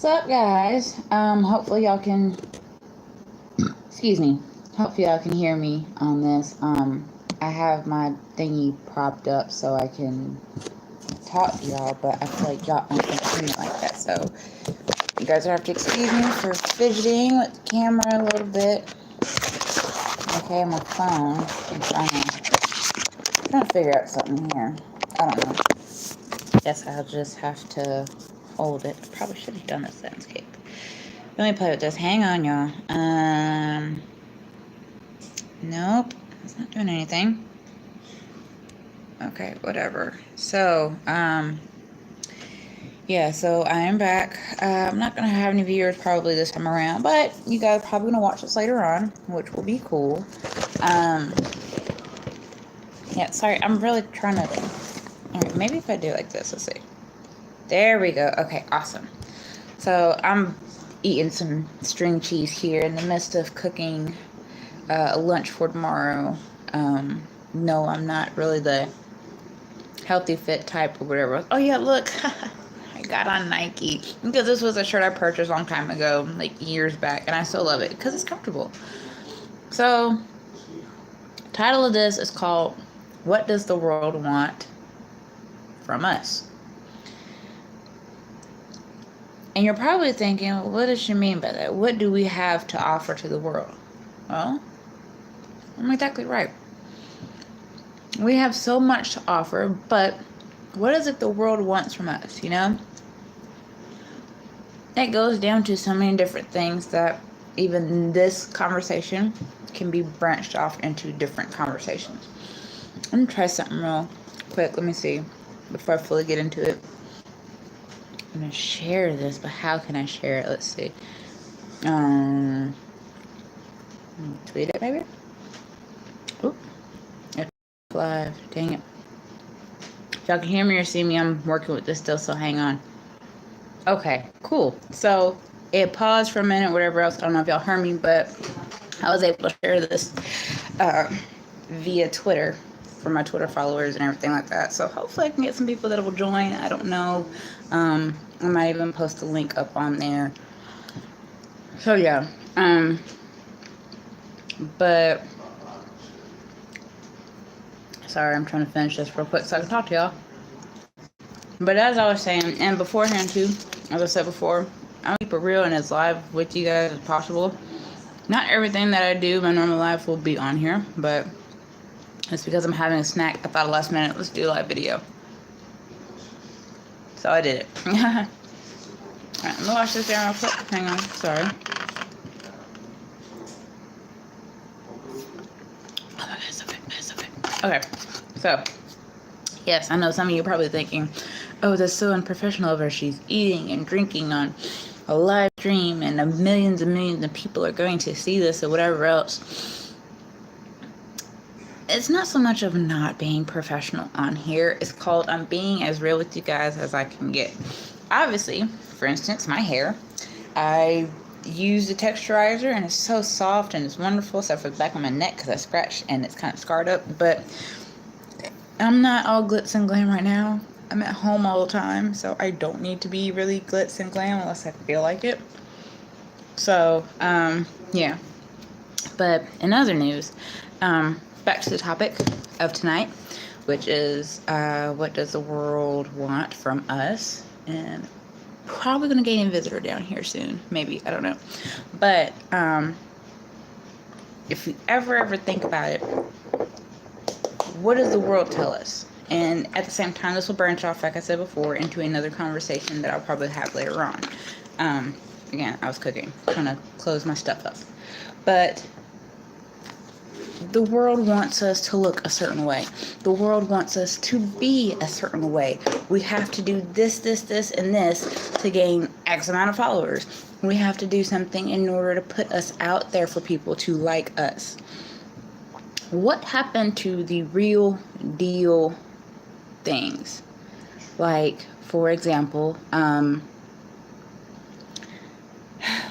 What's up, guys? Hopefully y'all can, excuse me, hopefully y'all can hear me on this. I have my thingy propped up so I can talk to y'all, but I feel like y'all aren't gonna hear me like that. So you guys have to excuse me for fidgeting with the camera a little bit. Okay, my phone. I'm trying to figure out something here. I don't know. Guess I'll just have to hold it. Probably should have done this landscape. Let me play with this. Hang on, y'all. Nope. It's not doing anything. Okay, whatever. So, yeah, so I am back. I'm not going to have any viewers probably this time around, but you guys are probably going to watch this later on, which will be cool. Yeah, sorry, I'm really trying to... Alright, maybe if I do like this, let's see. There we go. Okay, awesome. So, I'm eating some string cheese here in the midst of cooking lunch for tomorrow. No, I'm not really the healthy fit type or whatever. Oh yeah, look, I got on Nike because this was a shirt I purchased a long time ago, like years back, and I still love it because it's comfortable. So, title of this is called "What Does the World Want from Us?" And you're probably thinking, well, what does she mean by that? What do we have to offer to the world? Well, I'm exactly right. We have so much to offer, but what is it the world wants from us, you know? It goes down to so many different things that even this conversation can be branched off into different conversations. I'm going to try something real quick. Let me see. Before I fully get into it. I'm going to share this, but how can I share it? Let's see. Tweet it, maybe? Oop. It's live. Dang it. If y'all can hear me or see me, I'm working with this still, so hang on. Okay, cool. So it paused for a minute, whatever else. I don't know if y'all heard me, but I was able to share this via Twitter for my Twitter followers and everything like that. So hopefully I can get some people that will join. I don't know. I might even post a link up on there. So yeah. But sorry, I'm trying to finish this real quick so I can talk to y'all. But as I was saying, and beforehand too, as I said before, I'll keep it real and as live with you guys as possible. Not everything that I do in my normal life will be on here, but it's because I'm having a snack. I thought last minute, let's do a live video. So I did it. Alright, let me wash this down real quick. Hang on, sorry. Oh, that's okay, that's okay. Okay, so, yes, I know some of you are probably thinking, oh, that's so unprofessional of her. She's eating and drinking on a live stream and millions and millions of people are going to see this or whatever else. It's not so much of not being professional on here. It's called I'm being as real with you guys as I can get. Obviously, for instance, my hair. I use the texturizer and it's so soft and it's wonderful, except for the back of my neck because I scratched and it's kind of scarred up. But I'm not all glitz and glam right now. I'm at home all the time, so I don't need to be really glitz and glam unless I feel like it. So, yeah. But in other news, back to the topic of tonight, which is what does the world want from us? And probably going to gain a visitor down here soon. Maybe. I don't know. But if you ever think about it, what does the world tell us? And at the same time, this will branch off, like I said before, into another conversation that I'll probably have later on. Again, I was cooking, trying to close my stuff up. But the world wants us to look a certain way. The world wants us to be a certain way. We have to do this, this, this, and this to gain X amount of followers. We have to do something in order to put us out there for people to like us. What happened to the real deal things? Like, for example,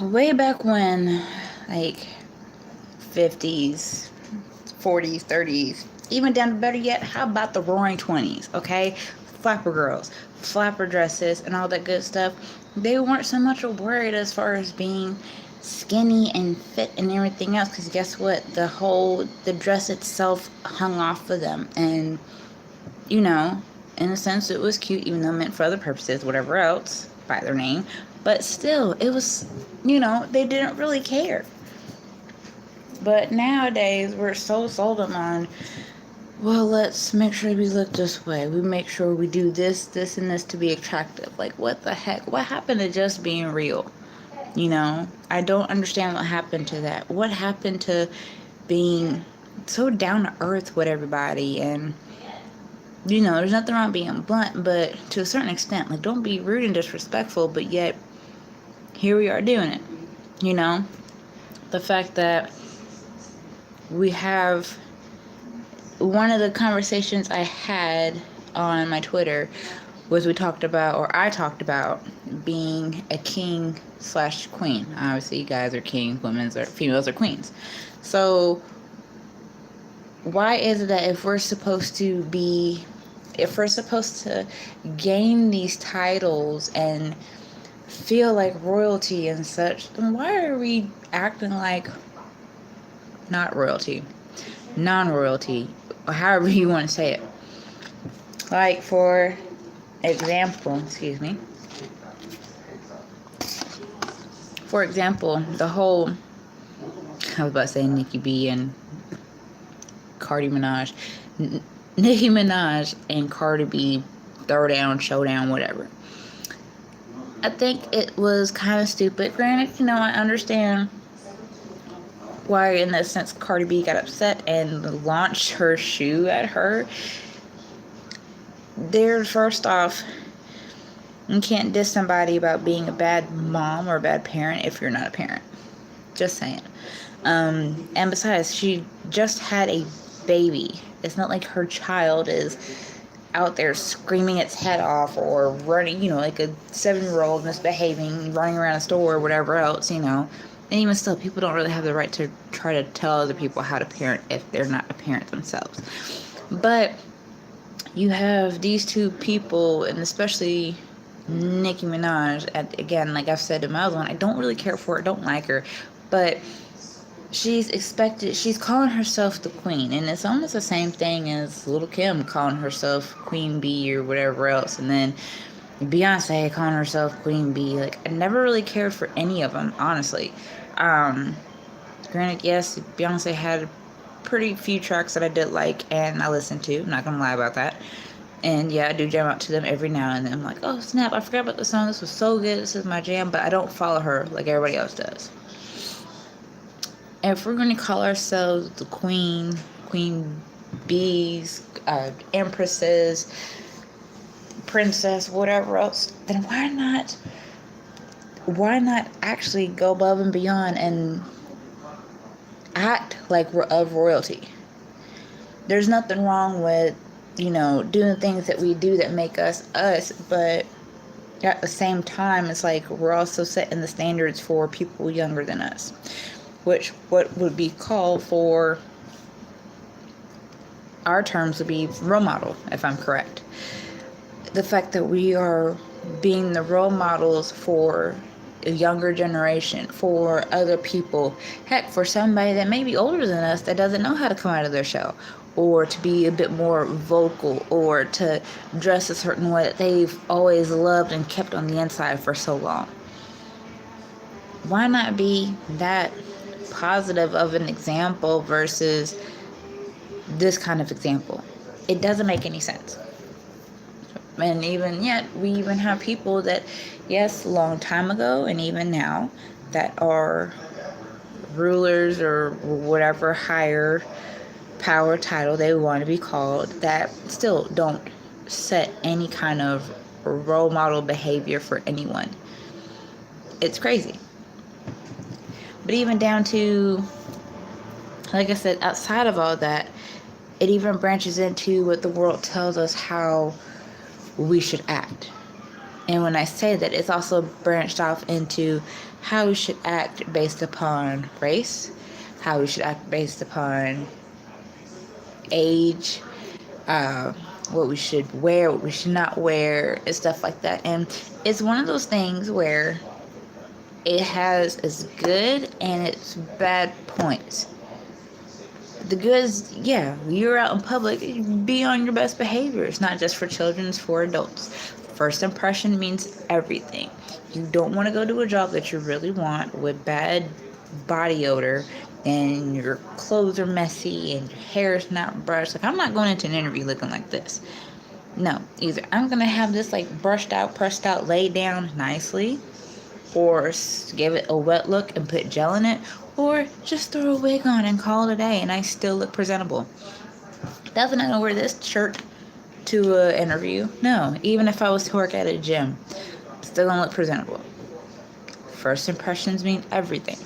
way back when, like, 50s, 40s, 30s, even down to better yet, how about the roaring 20s, okay? flapper girls, flapper dresses, and all that good stuff. They weren't so much worried as far as being skinny and fit and everything else, because guess what? The dress itself hung off of them, and you know, in a sense, it was cute, even though it meant for other purposes, whatever else, by their name. But still, it was, they didn't really care. But nowadays, we're so sold on, well, let's make sure we look this way. We make sure we do this, this, and this to be attractive. Like, what the heck? What happened to just being real? I don't understand what happened to that. What happened to being so down to earth with everybody? And, there's nothing wrong being blunt, but to a certain extent, like, don't be rude and disrespectful, but yet, here we are doing it. The fact that we have one of the conversations I had on my Twitter was I talked about being a king/queen. Obviously, you guys are kings, females are queens. So, why is it that if we're supposed to gain these titles and feel like royalty and such, then why are we acting like not royalty, non-royalty, or however you want to say it? Like, for example, the whole, I was about to say Nicki B and Cardi Minaj. Nicki Minaj and Cardi B throwdown, showdown, whatever. I think it was kind of stupid. Granted, I understand why, in that sense, Cardi B got upset and launched her shoe at her. First off, you can't diss somebody about being a bad mom or a bad parent if you're not a parent. Just saying. And besides, she just had a baby. It's not like her child is out there screaming its head off or running, like a 7-year-old misbehaving, running around a store or whatever else, And even still, people don't really have the right to try to tell other people how to parent if they're not a parent themselves. But you have these two people, and especially Nicki Minaj, again, like I've said in my other one, I don't really care for her, don't like her, but she's calling herself the queen, and it's almost the same thing as Lil' Kim calling herself Queen Bee or whatever else, and then Beyonce calling herself Queen Bee. Like, I never really cared for any of them, honestly. Granted, yes, Beyonce had pretty few tracks that I did like, and I listened to, I'm not gonna lie about that. And yeah, I do jam out to them every now and then. I'm like, oh snap, I forgot about the song, this was so good, this is my jam, but I don't follow her like everybody else does. And if we're going to call ourselves the queen bees, empresses, princess, whatever else, then why not actually go above and beyond and act like we're of royalty? There's nothing wrong with, doing things that we do that make us us, but at the same time, it's like we're also setting the standards for people younger than us. What would be called for our terms would be role model, if I'm correct. The fact that we are being the role models for a younger generation, for other people, heck, for somebody that may be older than us that doesn't know how to come out of their shell, or to be a bit more vocal, or to dress a certain way that they've always loved and kept on the inside for so long. Why not be that positive of an example versus this kind of example? It doesn't make any sense. And even yet, we even have people that, yes, a long time ago and even now, that are rulers or whatever higher power title they want to be called, that still don't set any kind of role model behavior for anyone. It's crazy. But even down to, like I said, outside of all that, it even branches into what the world tells us how we should act. And when I say that, it's also branched off into how we should act based upon race, how we should act based upon age, what we should wear, what we should not wear, and stuff like that. And it's one of those things where it has its good and its bad points. The goods, yeah, you're out in public, be on your best behavior. It's not just for children, it's for adults. First impression means everything. You don't want to go to a job that you really want with bad body odor and your clothes are messy and your hair is not brushed. Like, I'm not going into an interview looking like this. No, either I'm going to have this like brushed out, pressed out, laid down nicely, or give it a wet look and put gel in it, or just throw a wig on and call it a day and I still look presentable. Doesn't I wear this shirt to an interview? No, even if I was to work at a gym, still gonna look presentable. First impressions mean everything.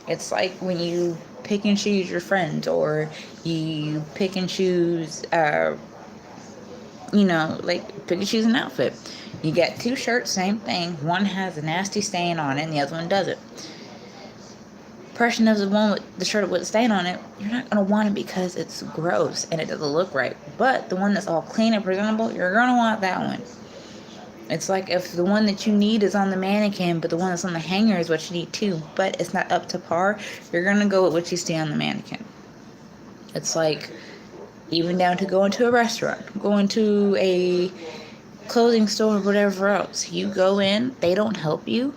It's like when you pick and choose your friends, or you pick and choose, like pick and choose an outfit. You get two shirts, same thing. One has a nasty stain on it and the other one doesn't. Impression of the one with the shirt with a stain on it, you're not going to want it because it's gross and it doesn't look right. But the one that's all clean and presentable, you're going to want that one. It's like if the one that you need is on the mannequin, but the one that's on the hanger is what you need too, but it's not up to par, you're going to go with what you see on the mannequin. It's like even down to going to a restaurant, going to a clothing store, or whatever else. You go in, they don't help you.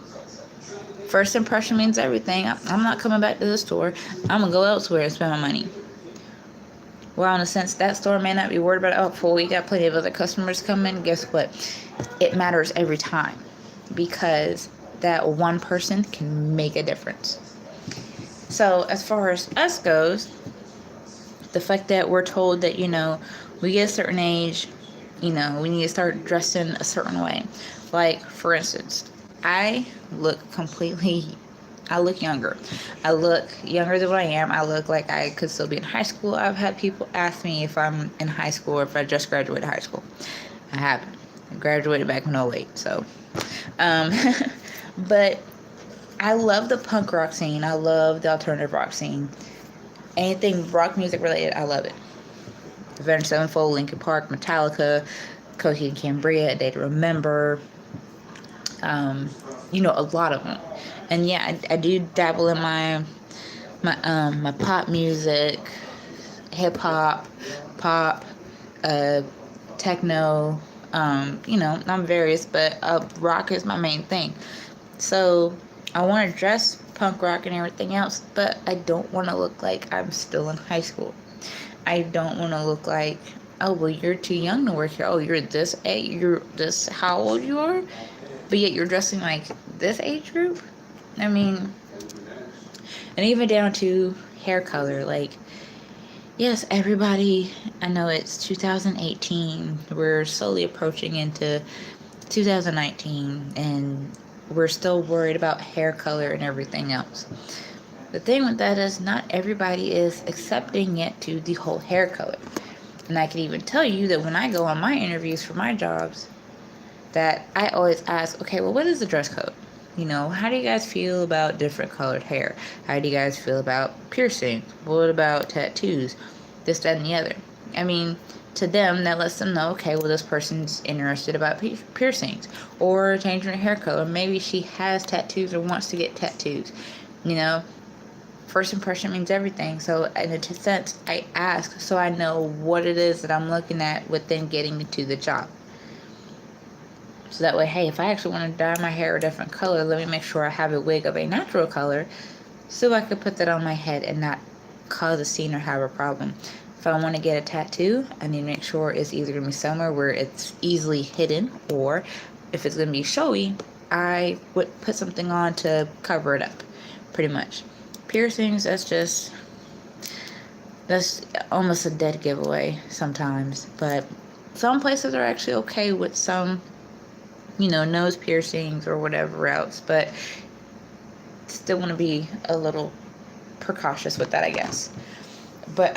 First impression means everything. I'm not coming back to the store. I'm going to go elsewhere and spend my money. Well, in a sense, that store may not be worried about, we got plenty of other customers coming. Guess what? It matters every time, because that one person can make a difference. So as far as us goes, the fact that we're told that, we get a certain age, we need to start dressing a certain way. Like, for instance, I look younger. I look younger than what I am. I look like I could still be in high school. I've had people ask me if I'm in high school or if I just graduated high school. I haven't. I graduated back in 2008, so. But I love the punk rock scene. I love the alternative rock scene. Anything rock music related, I love it. Avenged Sevenfold, Linkin Park, Metallica, Coheed and Cambria, Day to Remember, a lot of them. And yeah, I do dabble in my pop music, hip hop, pop, techno, I'm various, but rock is my main thing. So I want to dress punk rock and everything else, but I don't want to look like I'm still in high school. I don't want to look like, you're too young to work here. You're this age, you're this, how old you are? But yet you're dressing like this age group? I mean, and even down to hair color. Like, yes, everybody, I know it's 2018. We're slowly approaching into 2019, and we're still worried about hair color and everything else. The thing with that is not everybody is accepting it to the whole hair color. And I can even tell you that when I go on my interviews for my jobs, that I always ask, okay, well, what is the dress code? How do you guys feel about different colored hair? How do you guys feel about piercing? What about tattoos? This, that, and the other. I mean, to them, that lets them know, okay, well, this person's interested about piercings or changing her hair color. Maybe she has tattoos or wants to get tattoos. First impression means everything. So in a sense, I ask so I know what it is that I'm looking at within getting to the job. So that way, hey, if I actually want to dye my hair a different color, let me make sure I have a wig of a natural color so I could put that on my head and not cause a scene or have a problem. If I want to get a tattoo, I need to make sure it's either going to be somewhere where it's easily hidden, or if it's going to be showy, I would put something on to cover it up, pretty much. Piercings, that's almost a dead giveaway sometimes, but some places are actually okay with some, nose piercings or whatever else, but still want to be a little precautious with that, I guess. But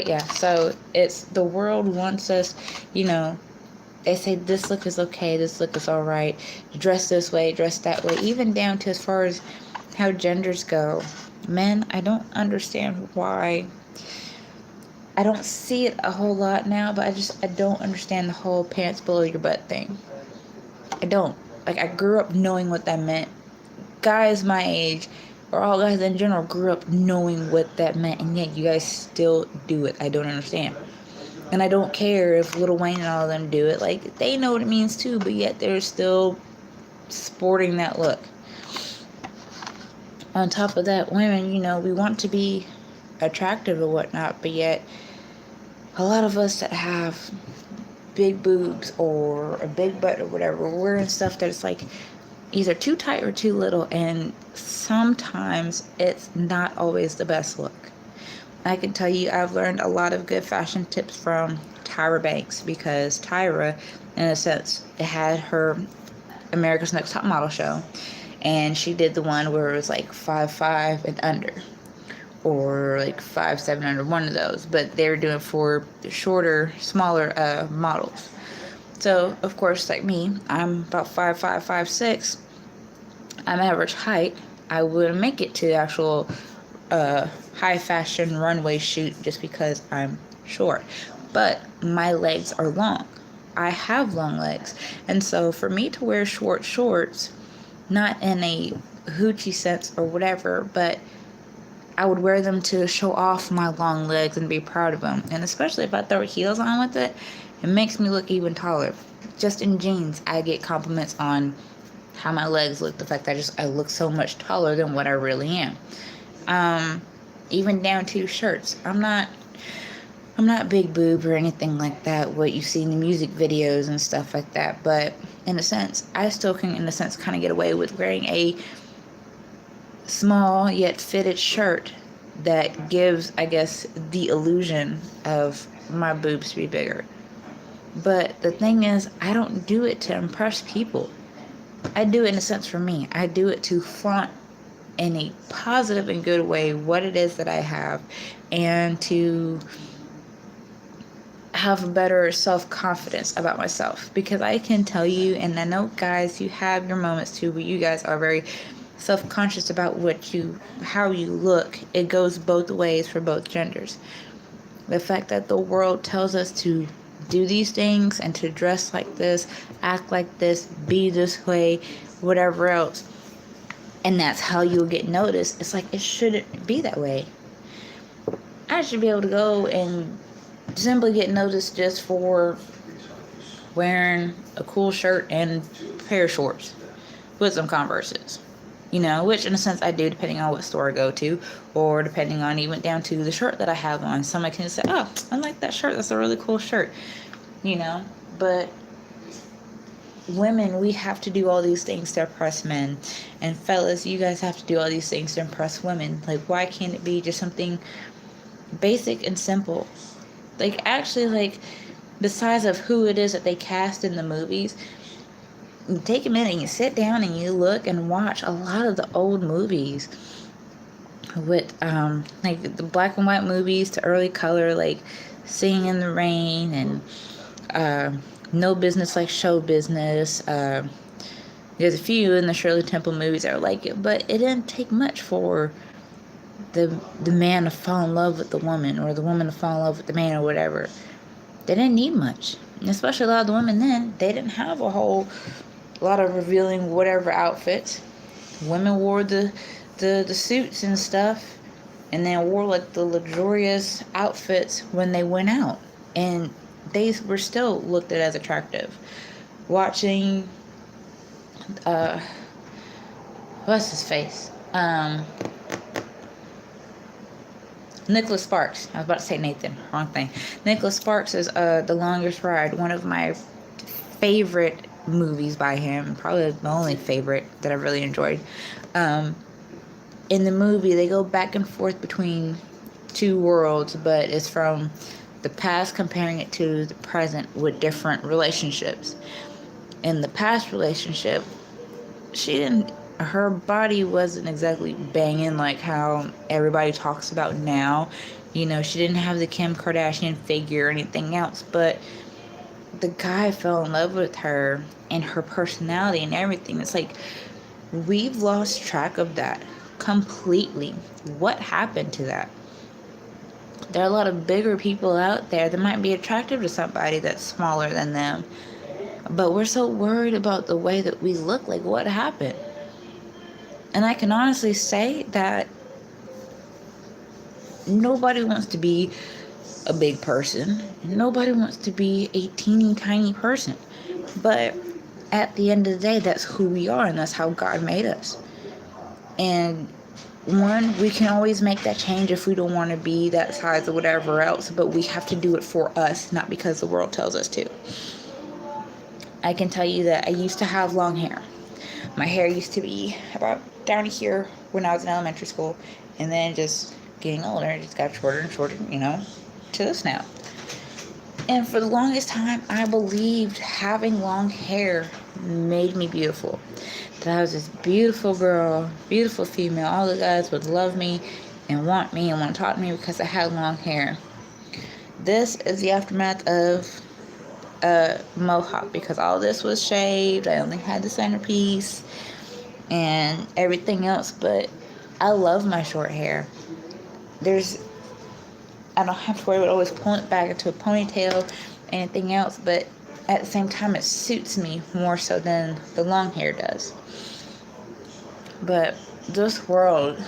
yeah, so it's the world wants us, they say this look is okay, this look is alright, dress this way, dress that way, even down to as far as how genders go. Men, I don't understand why I don't see it a whole lot now, but I don't understand the whole pants below your butt thing. I don't. Like, I grew up knowing what that meant. Guys my age, or all guys in general, grew up knowing what that meant, and yet you guys still do it. I don't understand. And I don't care if Lil Wayne and all of them do it. Like, they know what it means too, but yet they're still sporting that look. On top of that, women, we want to be attractive or whatnot, but yet a lot of us that have big boobs or a big butt or whatever, we're wearing stuff that's like either too tight or too little, and sometimes it's not always the best look. I can tell you I've learned a lot of good fashion tips from Tyra Banks, because Tyra, in a sense, had her America's Next Top Model show, and she did the one where it was like 5'5" and under, or like 5'7" under, one of those, but they were doing for shorter, smaller models. So, of course, like me, I'm about 5'5", 5'6". I'm average height. I wouldn't make it to the actual high fashion runway shoot just because I'm short. But my legs are long. I have long legs. And so for me to wear short shorts, not in a hoochie sense or whatever, but I would wear them to show off my long legs and be proud of them. And especially if I throw heels on with it, it makes me look even taller. Just in jeans, I get compliments on how my legs look, the fact that I look so much taller than what I really am. Even down to shirts. I'm not big boob or anything like that, what you see in the music videos and stuff like that, but in a sense, I still can, in a sense, kind of get away with wearing a small yet fitted shirt that gives, I guess, the illusion of my boobs to be bigger. But the thing is, I don't do it to impress people. I do it in a sense for me. I do it to flaunt in a positive and good way what it is that I have, and to have a better self-confidence about myself. Because I can tell you, and I know guys, you have your moments too, but you guys are very self-conscious about how you look. It goes both ways for both genders. The fact that the world tells us to do these things and to dress like this, act like this, be this way, whatever else, and that's how you'll get noticed. It's like, it shouldn't be that way. I should be able to go and simply get noticed just for wearing a cool shirt and a pair of shorts with some Converses. Which in a sense I do, depending on what store I go to, or depending on even down to the shirt that I have on. Somebody can say, oh, I like that shirt, that's a really cool shirt. But women, we have to do all these things to impress men. And fellas, you guys have to do all these things to impress women. Like, why can't it be just something basic and simple? Like, actually, like, the size of who it is that they cast in the movies, you take a minute and you sit down and you look and watch a lot of the old movies with like the black and white movies to early color, like Singing in the Rain and No Business Like Show Business. There's a few in the Shirley Temple movies that are like it, but it didn't take much for the man to fall in love with the woman, or the woman to fall in love with the man, or whatever. They didn't need much. And especially a lot of the women then, they didn't have a whole lot of revealing whatever outfits. Women wore the suits and stuff, and then wore like the luxurious outfits when they went out, and they were still looked at as attractive. Watching what's his face, Nicholas Sparks. I was about to say Nathan. Wrong thing. Nicholas Sparks is The Longest Ride, one of my favorite movies by him. Probably the only favorite that I really enjoyed. In the movie, they go back and forth between two worlds, but it's from the past comparing it to the present with different relationships. In the past relationship, her body wasn't exactly banging like how everybody talks about now. She didn't have the Kim Kardashian figure or anything else, but the guy fell in love with her and her personality and everything. It's like, we've lost track of that completely. What happened to that? There are a lot of bigger people out there that might be attractive to somebody that's smaller than them. But we're so worried about the way that we look, like what happened. And I can honestly say that nobody wants to be a big person. Nobody wants to be a teeny tiny person. But at the end of the day, that's who we are, and that's how God made us. And one, we can always make that change if we don't want to be that size or whatever else, but we have to do it for us, not because the world tells us to. I can tell you that I used to have long hair. My hair used to be about down here when I was in elementary school, and then just getting older, it just got shorter and shorter, to this now. And for the longest time, I believed having long hair made me beautiful. That I was this beautiful girl, beautiful female. All the guys would love me and want to talk to me because I had long hair. This is the aftermath of mohawk, because all this was shaved. I only had the centerpiece and everything else, but I love my short hair. I don't have to worry about always pulling it back into a ponytail, anything else, but at the same time, it suits me more so than the long hair does. But this world,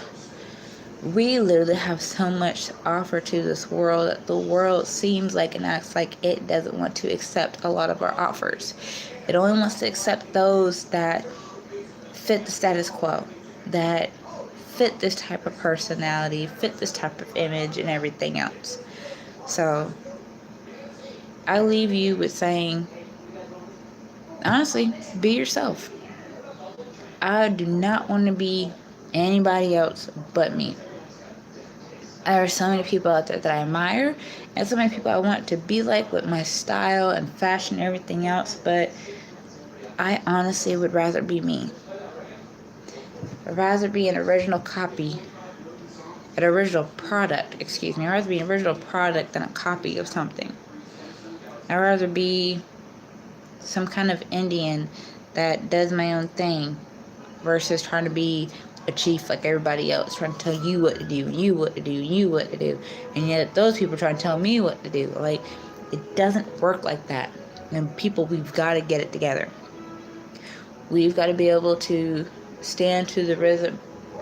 we literally have so much to offer to this world that the world seems like and acts like it doesn't want to accept a lot of our offers. It only wants to accept those that fit the status quo, that fit this type of personality, fit this type of image, and everything else. So I leave you with saying, honestly, be yourself. I do not want to be anybody else but me. There are so many people out there that I admire, and so many people I want to be like with my style and fashion and everything else, but I honestly would rather be me. I'd rather be an original copy, I'd rather be an original product than a copy of something. I'd rather be some kind of Indian that does my own thing versus trying to be a chief like everybody else, trying to tell you what to do, you what to do, you what to do. And yet those people trying to tell me what to do. Like, it doesn't work like that. And people, we've got to get it together. We've got to be able to stand to the rhythm,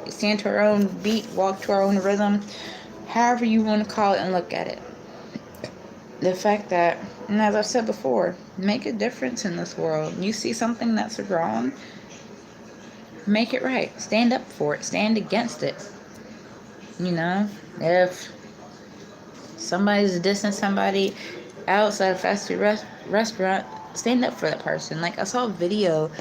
stand to our own beat, walk to our own rhythm, however you want to call it and look at it. The fact that, and as I've said before, make a difference in this world. You see something that's wrong, make it right. Stand up for it. Stand against it. If somebody's dissing somebody outside a fast food restaurant, stand up for that person. Like, I saw a video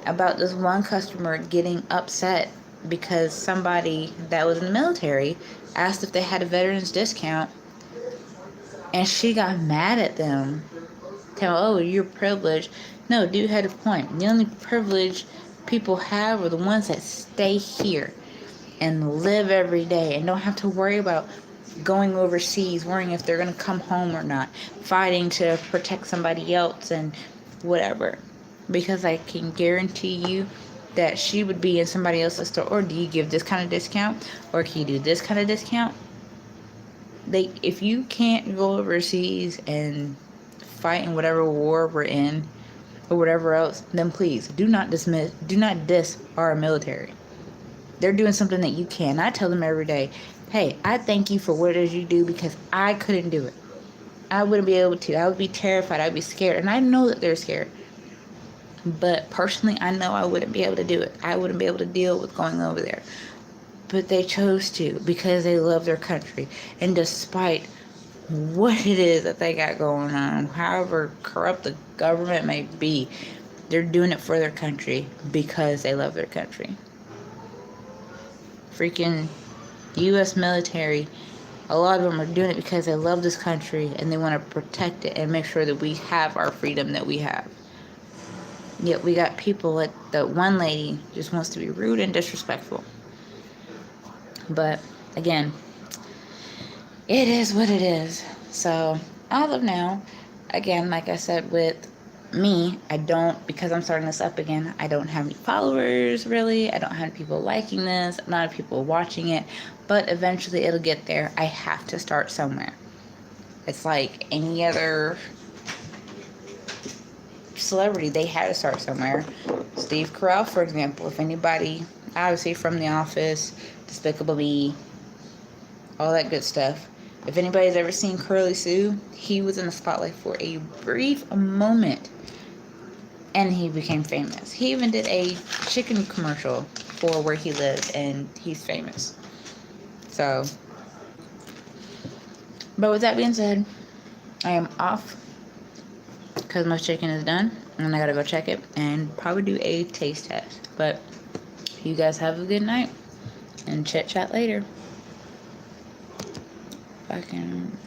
about this one customer getting upset because somebody that was in the military asked if they had a veterans discount, and she got mad at them. You're privileged. No, dude had a point. The only privilege people have are the ones that stay here and live every day and don't have to worry about going overseas, worrying if they're going to come home or not, fighting to protect somebody else and whatever. Because I can guarantee you that she would be in somebody else's store. Or do you give this kind of discount? Or can you do this kind of discount? If you can't go overseas and fight in whatever war we're in or whatever else, then please do not diss our military. They're doing something that you can. I tell them every day, hey, I thank you for what it is you do, because I couldn't do it. I wouldn't be able to. I would be terrified. I'd be scared. And I know that they're scared. But personally, I know I wouldn't be able to do it. I wouldn't be able to deal with going over there. But they chose to because they love their country. And despite what it is that they got going on, however corrupt the government may be, they're doing it for their country because they love their country. Freaking U.S. military, a lot of them are doing it because they love this country and they want to protect it and make sure that we have our freedom that we have. Yet we got people like that one lady just wants to be rude and disrespectful. But again, it is what it is. So as of now, again, like I said, with me, because I'm starting this up again, I don't have any followers really. I don't have people liking this, not people watching it. but eventually it'll get there. I have to start somewhere. It's like any other celebrity, they had to start somewhere. Steve Carell, for example, if anybody, obviously from The Office, Despicable Me, all that good stuff. If anybody's ever seen Curly Sue, he was in the spotlight for a brief moment and he became famous. He even did a chicken commercial for where he lives and he's famous. So, but with that being said, I am off because my chicken is done and I gotta go check it and probably do a taste test. But you guys have a good night and chit chat later. If I can